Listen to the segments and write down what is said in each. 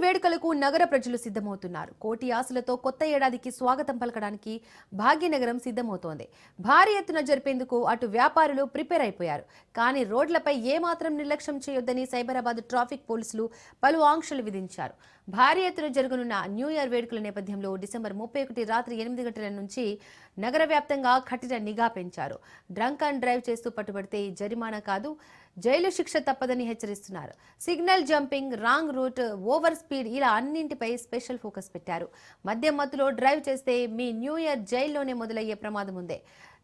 వేడుకలకు నగర ప్రజలు సిద్ధమవుతున్నారు. కోటి ఆశలతో కొత్త ఏడాదికి స్వాగతం పలకడానికి భాగ్యనగరం సిద్ధమవుతోంది. భారీ ఎత్తున జరిపేందుకు అటు వ్యాపారులు ప్రిపేర్ అయిపోయారు. కానీ రోడ్లపై ఏమాత్రం నిర్లక్ష్యం చేయొద్దని సైబరాబాద్ ట్రాఫిక్ పోలీసులు పలు ఆంక్షలు విధించారు. భారీ ఎత్తున జరగనున్న న్యూ ఇయర్ వేడుకల నేపథ్యంలో డిసెంబర్ 31 రాత్రి 8 గంటల నుంచి నగర వ్యాప్తంగా కఠిన నిఘా పెంచారు. డ్రంక్ అండ్ డ్రైవ్ చేస్తూ పట్టుబడితే జరిమానా కాదు, జైలు శిక్ష తప్పదని హెచ్చరిస్తున్నారు. Signal jumping, wrong route, over speed ఇలా అన్నింటిపై స్పెషల్ ఫోకస్ పెట్టారు. మద్యం మత్తులో డ్రైవ్ చేస్తే మీ న్యూ ఇయర్ జైల్లోనే మొదలయ్యే ప్రమాదం ఉంది.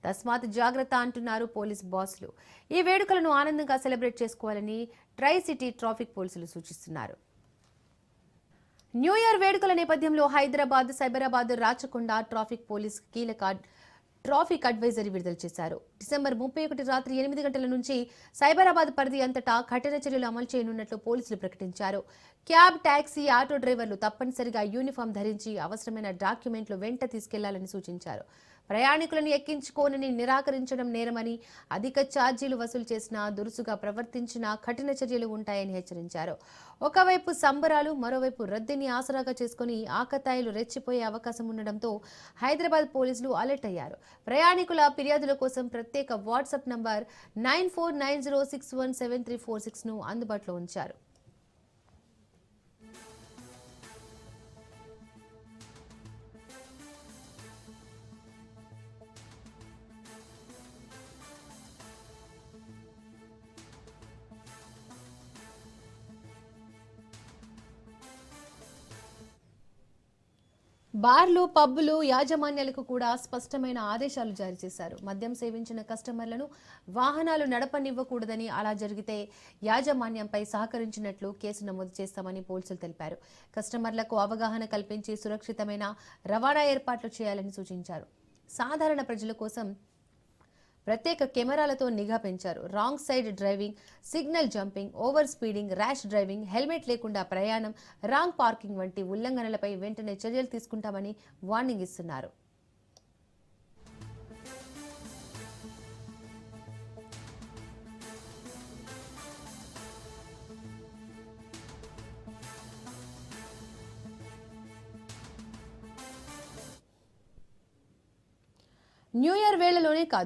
తస్మాత్ జాగ్రత్త అంటున్నారు పోలీస్ బాసులు. ఈ వేడుకలను ఆనందంగా సెలబ్రేట్ చేసుకోవాలని ట్రై సిటీ ట్రాఫిక్ పోలీసులు సూచిస్తున్నారు. న్యూ ఇయర్ వేడుకల నేపథ్యంలో హైదరాబాద్, సైబరాబాద్, రాచకొండ ట్రాఫిక్ పోలీస్ కీలక ట్రాఫిక్ అడ్వైజరీ విడుదల చేశారు. డిసెంబర్ 31 రాత్రి 8 గంటల నుంచి సైబరాబాద్ పరిధి అంతటా కఠిన చర్యలు అమలు చేయనున్నట్లు పోలీసులు ప్రకటించారు. క్యాబ్, టాక్సీ, ఆటో డ్రైవర్లు తప్పనిసరిగా యూనిఫామ్ ధరించి అవసరమైన డాక్యుమెంట్లు వెంట తీసుకెళ్లాలని సూచించారు. ప్రయాణికులను ఎక్కించుకోనని నిరాకరించడం నేరమని, అధిక ఛార్జీలు వసూలు చేసినా, దురుసుగా ప్రవర్తించినా కఠిన చర్యలు ఉంటాయని హెచ్చరించారు. ఒకవైపు సంబరాలు, మరోవైపు రద్దీని ఆసరాగా చేసుకుని ఆకతాయిలు రెచ్చిపోయే అవకాశం ఉండడంతో హైదరాబాద్ పోలీసులు అలర్ట్ అయ్యారు. ప్రయాణికుల ఫిర్యాదుల కోసం ప్రత్యేక వాట్సాప్ నంబర్ 9490617346 ను అందుబాటులో ఉంచారు. బార్లు, పబ్బులు యాజమాన్యాలకు కూడా స్పష్టమైన ఆదేశాలు జారీ చేశారు. మద్యం సేవించిన కస్టమర్లను వాహనాలు నడపనివ్వకూడదని, అలా జరిగితే యాజమాన్యంపై సహకరించినట్లు కేసు నమోదు చేస్తామని పోలీసులు తెలిపారు. కస్టమర్లకు అవగాహన కల్పించి సురక్షితమైన రవాణా ఏర్పాట్లు చేయాలని సూచించారు. సాధారణ ప్రజల కోసం ప్రత్యేక కెమెరాలతో నిఘా పెంచారు. Wrong side driving, signal jumping, over speeding, rash driving, helmet లేకుండా ప్రయాణం, రాంగ్ పార్కింగ్ వంటి ఉల్లంఘనలపై వెంటనే చర్యలు తీసుకుంటామని వార్నింగ్ ఇస్తున్నారు. న్యూ ఇయర్ వేళలోనే కాదు,